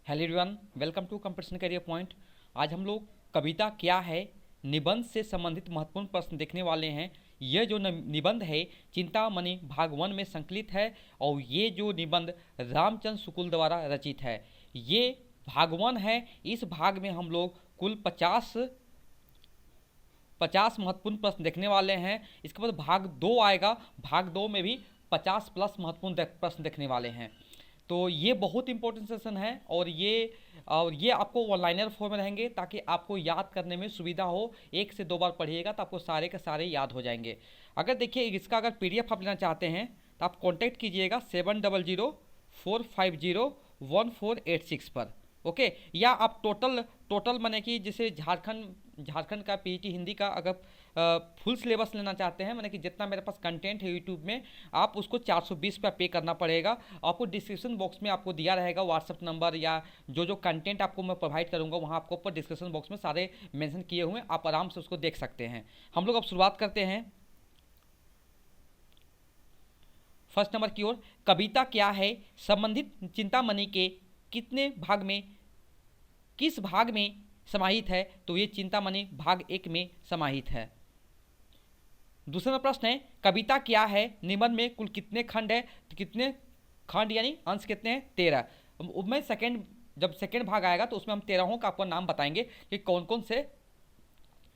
Hello everyone, welcome to competition career point. आज हम लोग कविता क्या है निबंध से संबंधित महत्वपूर्ण प्रश्न देखने वाले हैं। यह जो निबंध है चिंतामणि भाग 1 में संकलित है और ये जो निबंध रामचंद्र शुक्ल द्वारा रचित है। ये भाग 1 है। इस भाग में हम लोग कुल 50 महत्वपूर्ण प्रश्न देखने वाले हैं। इसके बाद भाग 2 आएगा। भाग 2 में भी 50 प्लस महत्वपूर्ण प्रश्न देखने वाले हैं। तो ये बहुत इंपॉर्टेंट सेशन है और ये आपको ऑनलाइनर फॉर्म में रहेंगे ताकि आपको याद करने में सुविधा हो। 1 से 2 बार पढ़िएगा तो आपको सारे के सारे याद हो जाएंगे। अगर देखिए इसका अगर PDF आप लेना चाहते हैं तो आप कॉन्टैक्ट कीजिएगा 7004501486 पर। ओके, या आप टोटल माने कि जैसे झारखंड का PET हिंदी का अगर फुल सिलेबस लेना चाहते हैं, माने कि जितना मेरे पास कंटेंट है यूट्यूब में, आप उसको 420 पर पे करना पड़ेगा। आपको डिस्क्रिप्शन बॉक्स में आपको दिया रहेगा व्हाट्सअप नंबर या जो कंटेंट आपको मैं प्रोवाइड करूंगा वहाँ आपको ऊपर डिस्क्रिप्शन बॉक्स में सारे मेंशन किए हुए हैं, आप आराम से उसको देख सकते हैं। हम लोग अब शुरुआत करते हैं फर्स्ट नंबर की ओर। कविता क्या है संबंधित चिंतामणि के किस भाग में समाहित है? तो ये चिंतामणि भाग 1 में समाहित है। दूसरा प्रश्न है कविता क्या है निबंध में कुल कितने खंड है? तो कितने खंड यानी अंश कितने हैं? 13। मैं जब सेकेंड भाग आएगा तो उसमें हम 13 का आपको नाम बताएंगे कि कौन कौन से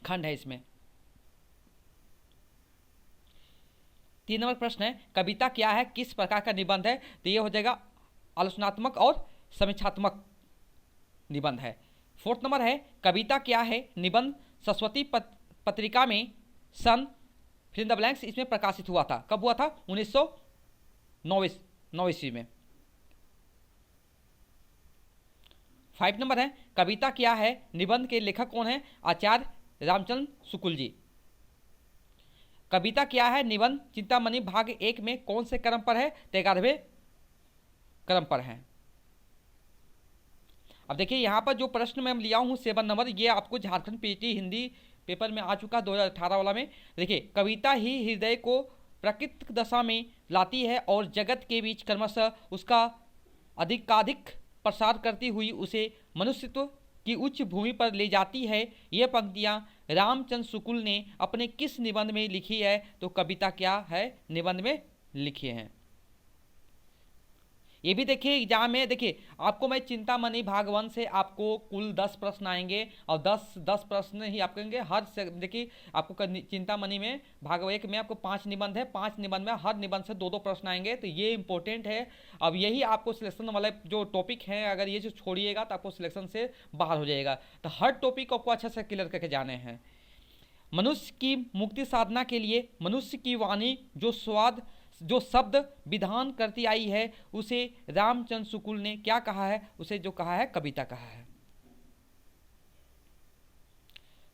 खंड है इसमें। 3 नंबर प्रश्न है कविता क्या है किस प्रकार का निबंध है? तो ये हो जाएगा आलोचनात्मक और समीक्षात्मक निबंध है। 4th नंबर है कविता क्या है निबंध सरस्वती पत्रिका में सन फिल द ब्लैंक्स इसमें प्रकाशित हुआ था। कब हुआ था? 1909 ईस्वी में। 5 नंबर है कविता क्या है निबंध के लेखक कौन है? आचार्य रामचंद्र शुक्ल जी। कविता क्या है निबंध चिंतामणि भाग 1 में कौन से क्रम पर है? तो 11वें क्रम पर है। अब देखिए यहाँ पर जो प्रश्न मैं लिया हूँ 7 नंबर, ये आपको झारखंड PET हिंदी पेपर में आ चुका 2018 वाला में। देखिए कविता ही हृदय को प्राकृतिक दशा में लाती है और जगत के बीच क्रमशः उसका अधिकाधिक प्रसार करती हुई उसे मनुष्यत्व की उच्च भूमि पर ले जाती है। ये पंक्तियाँ रामचंद्र शुक्ल ने अपने किस निबंध में लिखी है? तो कविता क्या है निबंध में लिखी है। ये भी देखिए एग्जाम में, देखिए आपको मैं चिंतामणि भाग 1 से आपको कुल 10 प्रश्न आएंगे और 10 प्रश्न ही आप करेंगे हर से। देखिए आपको चिंतामणि में भाग 1 में आपको 5 निबंध है, 5 निबंध में हर निबंध से 2 प्रश्न आएंगे। तो ये इंपॉर्टेंट है। अब यही आपको सिलेक्शन वाले जो टॉपिक हैं, अगर ये जो छोड़िएगा तो आपको सिलेक्शन से बाहर हो जाएगा। तो हर टॉपिक आपको अच्छे से क्लियर करके जाने हैं। मनुष्य की मुक्ति साधना के लिए मनुष्य की वाणी जो शब्द विधान करती आई है उसे रामचंद्र शुक्ल ने क्या कहा है? उसे जो कहा है कविता कहा है।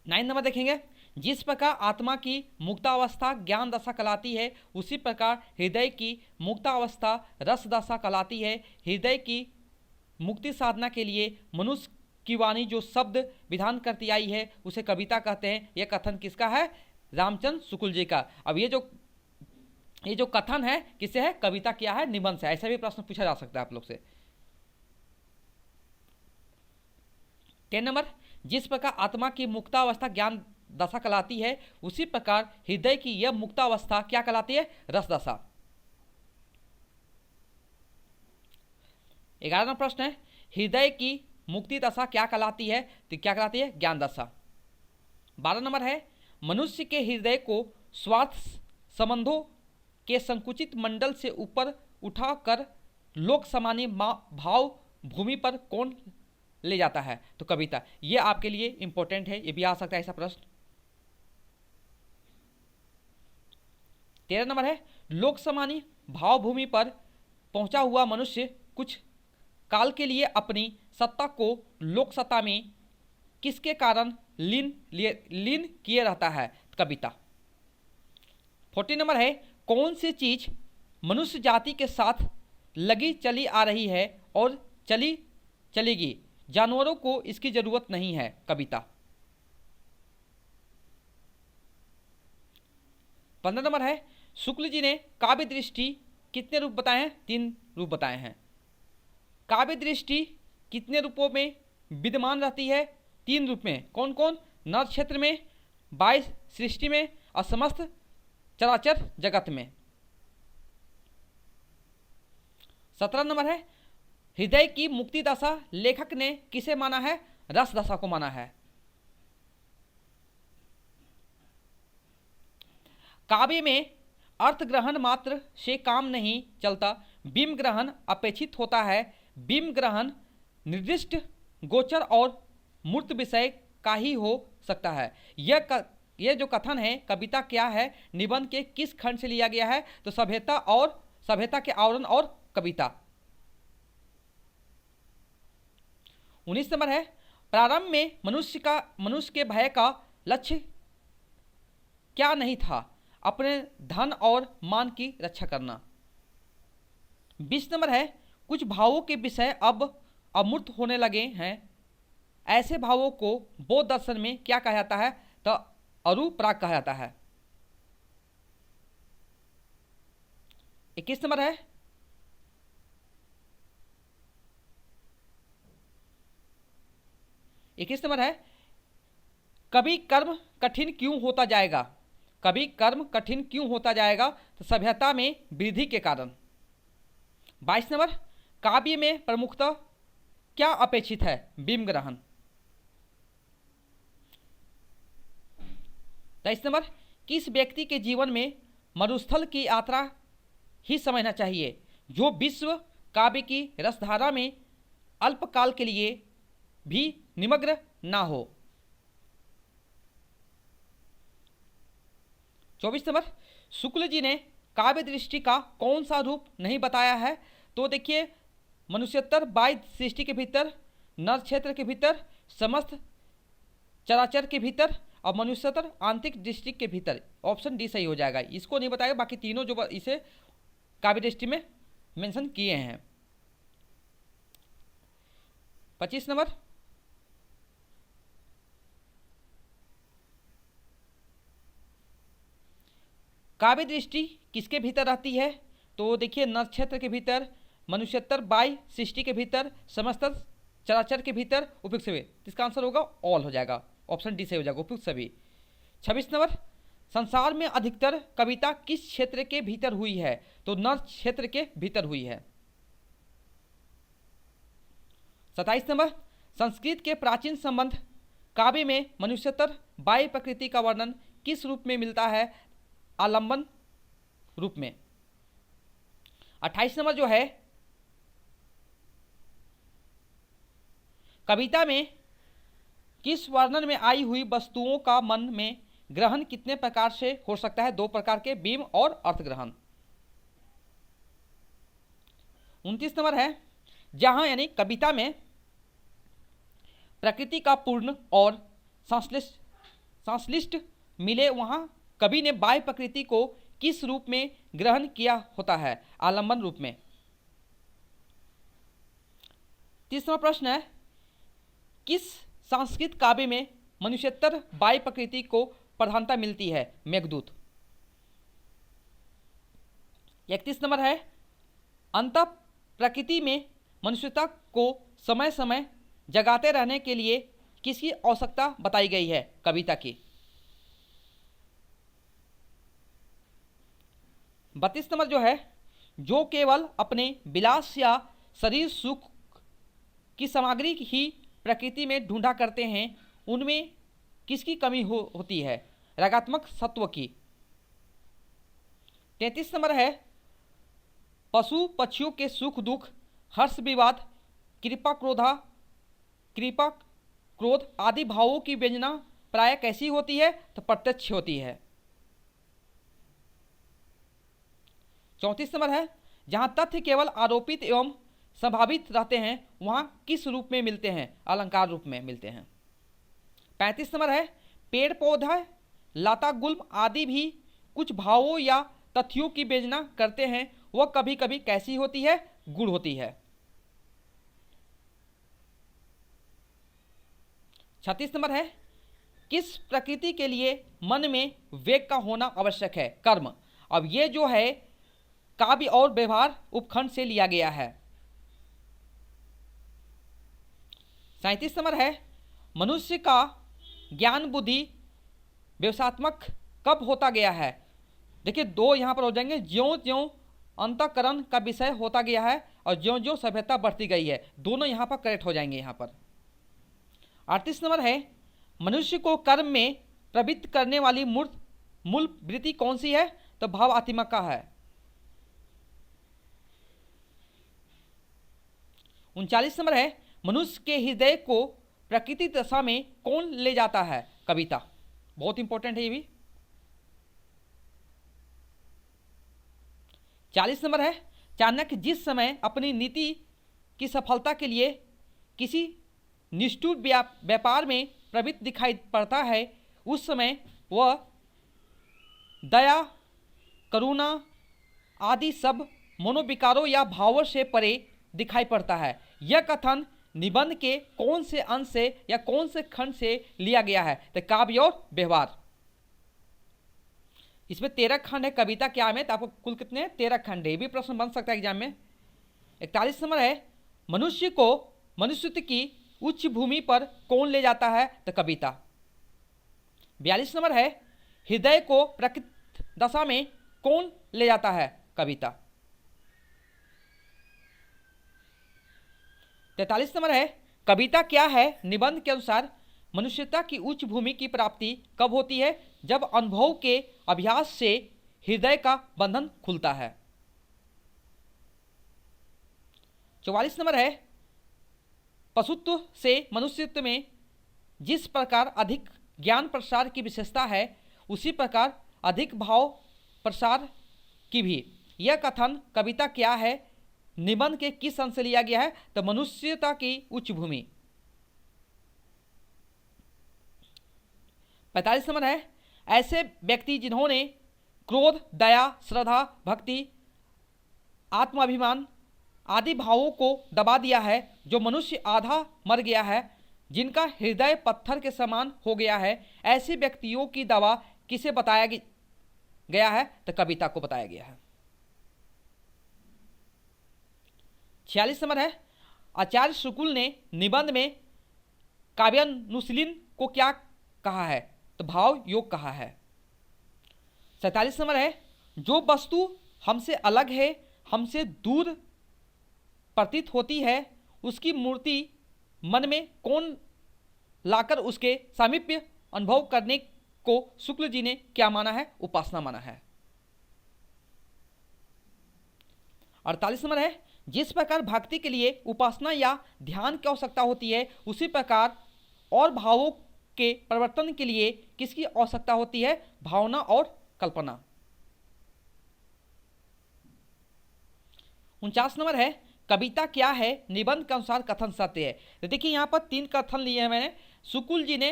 9 नंबर देखेंगे जिस प्रकार आत्मा की मुक्तावस्था ज्ञान दशा कहलाती है उसी प्रकार हृदय की मुक्तावस्था रस दशा कहलाती है। हृदय की मुक्ति साधना के लिए मनुष्य की वाणी जो शब्द विधान करती आई है उसे कविता कहते हैं। यह कथन किसका है? रामचंद्र शुक्ल जी का। अब ये जो कथन है किससे है? कविता क्या है निबंध से। ऐसा भी प्रश्न पूछा जा सकता है आप लोग से। 10 नंबर जिस प्रकार आत्मा की मुक्तावस्था ज्ञान दशा कहलाती है उसी प्रकार हृदय की यह मुक्तावस्था क्या कहलाती है? रस दशा। 11 नंबर प्रश्न है हृदय की मुक्ति दशा क्या कहलाती है? तो क्या कहलाती है? ज्ञान दशा। 12 नंबर है मनुष्य के हृदय को स्वार्थ संबंधों के संकुचित मंडल से ऊपर उठाकर लोक समानी भाव भूमि पर कौन ले जाता है? तो कविता। ये आपके लिए इंपॉर्टेंट है, ये भी आ सकता है ऐसा प्रश्न। 13 नंबर है लोक समानी भाव भूमि पर पहुंचा हुआ मनुष्य कुछ काल के लिए अपनी सत्ता को लोक सत्ता में किसके कारण लीन किए रहता है? कविता। 14 नंबर है कौन सी चीज मनुष्य जाति के साथ लगी चली आ रही है और चलेगी, जानवरों को इसकी जरूरत नहीं है? कविता। 15 नंबर है शुक्ल जी ने काव्य दृष्टि कितने रूप बताए हैं? 3 रूप बताए हैं। काव्य दृष्टि कितने रूपों में विद्यमान रहती है? 3 रूप में। कौन कौन? नर क्षेत्र में, बाह्य सृष्टि में और समस्त चराचर जगत में। 17 नंबर है, हृदय की मुक्ति दशा लेखक ने किसे माना है? रस दशा को माना है। काव्य में अर्थ ग्रहण मात्र से काम नहीं चलता, बिंब ग्रहण अपेक्षित होता है। बिंब ग्रहण निर्दिष्ट, गोचर और मूर्त विषय का ही हो सकता है। यह जो कथन है कविता क्या है, निबंध के किस खंड से लिया गया है? तो सभ्यता के आवरण और कविता। 19 नंबर है, प्रारंभ में मनुष्य के भय का लक्ष्य क्या नहीं था? अपने धन और मान की रक्षा करना। 20 नंबर है, कुछ भावों के विषय अब अमूर्त होने लगे हैं, ऐसे भावों को बौद्ध दर्शन में क्या कहा जाता है? तो अरूपराग कहा जाता है। 21 नंबर है, कभी कर्म कठिन क्यों होता जाएगा? कभी कर्म कठिन क्यों होता जाएगा? तो सभ्यता में वृद्धि के कारण। 22 नंबर, काव्य में प्रमुखतः क्या अपेक्षित है? बिंब ग्रहण। 23 नंबर, किस व्यक्ति के जीवन में मरुस्थल की यात्रा ही समझना चाहिए, जो विश्व काव्य की रसधारा में अल्पकाल के लिए भी निमग्न ना हो? 24 नंबर, शुक्ल जी ने काव्य दृष्टि का कौन सा रूप नहीं बताया है? तो देखिए, मनुष्योत्तर बाह्य सृष्टि के भीतर, नर क्षेत्र के भीतर, समस्त चराचर के भीतर और मनुष्योत्तर आंतरिक दृष्टि के भीतर। ऑप्शन डी सही हो जाएगा। इसको नहीं बताएगा, बाकी तीनों जो इसे काव्य दृष्टि में मेंशन किए हैं। 25 नंबर, काव्य दृष्टि किसके भीतर रहती है? तो देखिए, नर क्षेत्र के भीतर, मनुष्योत्तर बाह्य सृष्टि के भीतर, समस्त चराचर के भीतर, उपयुक्त सभी। इसका आंसर होगा ऑल हो जाएगा। ऑप्शन डी से हो जाएगा, उपयुक्त सभी। 26 नंबर, संसार में अधिकतर कविता किस क्षेत्र के भीतर हुई है? तो नर क्षेत्र के भीतर हुई है। 27 नंबर, संस्कृत के प्राचीन संबंध काव्य में मनुष्योत्तर बाह्य प्रकृति का वर्णन किस रूप में मिलता है? आलंबन रूप में। 28 नंबर जो है, कविता में किस वर्णन में आई हुई वस्तुओं का मन में ग्रहण कितने प्रकार से हो सकता है? 2 प्रकार के, बिंब और अर्थ ग्रहण। 29 नंबर है, जहां यानी कविता में प्रकृति का पूर्ण और संश्लिष्ट मिले, वहां कवि ने बाह्य प्रकृति को किस रूप में ग्रहण किया होता है? आलंबन रूप में। 30वां प्रश्न है, किस संस्कृत काव्य में मनुष्योत्तर बाह्य प्रकृति को प्रधानता मिलती है? मेघदूत। 31 नंबर है, अंतः प्रकृति में मनुष्यता को समय समय जगाते रहने के लिए किसकी आवश्यकता बताई गई है? कविता की। 32 नंबर जो है, जो केवल अपने विलास या शरीर सुख की सामग्री ही प्रकृति में ढूंढा करते हैं, उनमें किसकी कमी होती है? रागात्मक सत्व की। 33 नंबर है, पशु पक्षियों के सुख दुख, हर्ष विवाद, कृपा क्रोध आदि भावों की व्यंजना प्राय कैसी होती है? तो प्रत्यक्ष होती है। 34 नंबर है, जहां तथ्य केवल आरोपित एवं संभावित रहते हैं, वहां किस रूप में मिलते हैं? अलंकार रूप में मिलते हैं। 35 नंबर है, पेड़ पौधा, लता गुल्म आदि भी कुछ भावों या तथ्यों की व्यंजना करते हैं, वह कभी कभी कैसी होती है? गुण होती है। 36 नंबर है, किस प्रकृति के लिए मन में वेग का होना आवश्यक है? कर्म। अब ये जो है काव्य और व्यवहार उपखंड से लिया गया है। 37 नंबर है, मनुष्य का ज्ञान बुद्धि व्यवसात्मक कब होता गया है। देखिए दो यहाँ पर हो जाएंगे, ज्यों ज्यों अंतःकरण का विषय होता गया है और ज्यों ज्यों सभ्यता बढ़ती गई है, दोनों यहाँ पर करेक्ट हो जाएंगे यहाँ पर। 38 नंबर है, मनुष्य को कर्म में प्रवृत्त करने वाली मूल वृत्ति कौन सी है, तो भाव आत्मिक का है। 39 नंबर है, मनुष्य के हृदय को प्रकृति दशा में कौन ले जाता है, कविता। बहुत इंपॉर्टेंट है ये भी। 40 नंबर है, चाणक्य जिस समय अपनी नीति की सफलता के लिए किसी निष्ठुर व्यापार में प्रवृत्त दिखाई पड़ता है, उस समय वह दया करुणा आदि सब मनोविकारों या भावों से परे दिखाई पड़ता है। यह कथन निबंध के कौन से अंश से या कौन से खंड से लिया गया है, तो काव्य और व्यवहार। इसमें 13 खंड है, कविता क्या में, तो आपको कुल कितने 13 खंड है, ये भी प्रश्न बन सकता है एग्जाम में। 41 नंबर है, मनुष्य को मनुष्यत्व की उच्च भूमि पर कौन ले जाता है, तो कविता। 42 नंबर है, हृदय को प्रकृति दशा में कौन ले जाता है, कविता। 43 नंबर है, कविता क्या है, निबंध के अनुसार मनुष्यता की उच्च भूमि की प्राप्ति कब होती है, जब अनुभव के अभ्यास से हृदय का बंधन खुलता है। 44 नंबर है, पशुत्व से मनुष्यत्व में जिस प्रकार अधिक ज्ञान प्रसार की विशेषता है, उसी प्रकार अधिक भाव प्रसार की भी। यह कथन कविता क्या है, निबंध के किस अंश से लिया गया है, तो मनुष्यता की उच्च भूमि। 45 नंबर है, ऐसे व्यक्ति जिन्होंने क्रोध दया श्रद्धा भक्ति आत्माभिमान आदि भावों को दबा दिया है, जो मनुष्य आधा मर गया है, जिनका हृदय पत्थर के समान हो गया है, ऐसे व्यक्तियों की दवा किसे बताया गया है, तो कविता को बताया गया है। 46 नंबर है, आचार्य शुक्ल ने निबंध में काव्यानुशीलन को क्या कहा है, तो भाव योग कहा है। 47 नंबर है, जो वस्तु हमसे अलग है, हमसे दूर प्रतीत होती है, उसकी मूर्ति मन में कौन लाकर उसके सामीप्य अनुभव करने को शुक्ल जी ने क्या माना है, उपासना माना है। 48 नंबर है, जिस प्रकार भक्ति के लिए उपासना या ध्यान की आवश्यकता होती है, उसी प्रकार और भावों के परिवर्तन के लिए किसकी आवश्यकता होती है, भावना और कल्पना। 49 नंबर है, कविता क्या है, निबंध के अनुसार कथन सत्य है। तो देखिए यहाँ पर 3 कथन लिए हैं मैंने। शुक्ल जी ने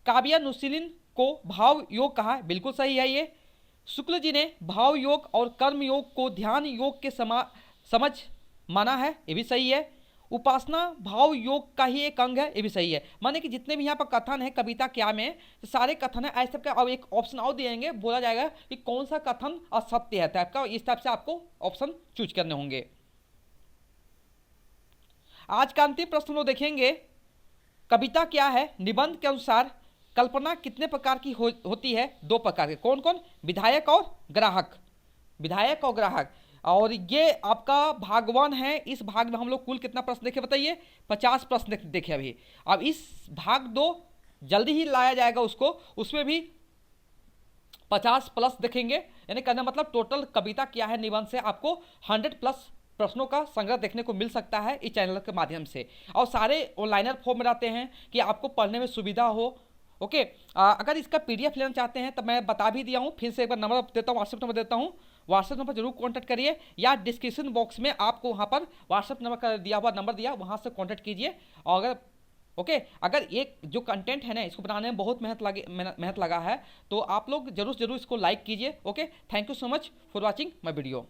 काव्यानुशीलन को भाव योग कहा, बिल्कुल सही है ये। शुक्ल जी ने भाव योग और कर्म योग को ध्यान योग के समझ माना है, ये भी सही है। उपासना भाव योग का ही एक अंग है, ये भी सही है। माने कि जितने भी यहाँ पर कथन है कविता क्या में, तो सारे कथन है ऐसे का। अब एक ऑप्शन और दिएंगे, बोला जाएगा कि कौन सा कथन असत्य है टाइप का, इस टाइप से आपको ऑप्शन चूज करने होंगे। आज का अंतिम प्रश्न लोग देखेंगे, कविता क्या है, निबंध के अनुसार कल्पना कितने प्रकार की होती है, 2 प्रकार के। कौन कौन, विधायक और ग्राहक। विधायक और ग्राहक, और ये आपका भाग 1 है। इस भाग में हम लोग कुल कितना प्रश्न देखे बताइए, 50 प्रश्न देखे अभी। अब इस भाग 2 जल्दी ही लाया जाएगा उसको, उसमें भी 50 प्लस देखेंगे। यानी कहना मतलब टोटल कविता क्या है निबंध से आपको 100 प्लस प्रश्नों का संग्रह देखने को मिल सकता है इस चैनल के माध्यम से। और सारे ऑनलाइनर फॉर्म में रहते हैं कि आपको पढ़ने में सुविधा हो। ओके, अगर इसका PDF लेना चाहते हैं तो मैं बता भी दिया हूँ, फिर से एक बार नंबर देता हूँ, व्हाट्सएप नंबर देता हूँ। व्हाट्सएप नंबर जरूर कांटेक्ट करिए, या डिस्क्रिप्शन बॉक्स में आपको वहाँ पर व्हाट्सएप नंबर का दिया हुआ नंबर दिया, वहाँ से कांटेक्ट कीजिए। और अगर एक जो कंटेंट है ना, इसको बनाने में बहुत मेहनत लगा है, तो आप लोग जरूर इसको लाइक कीजिए। Okay, thank you so much for watching my video.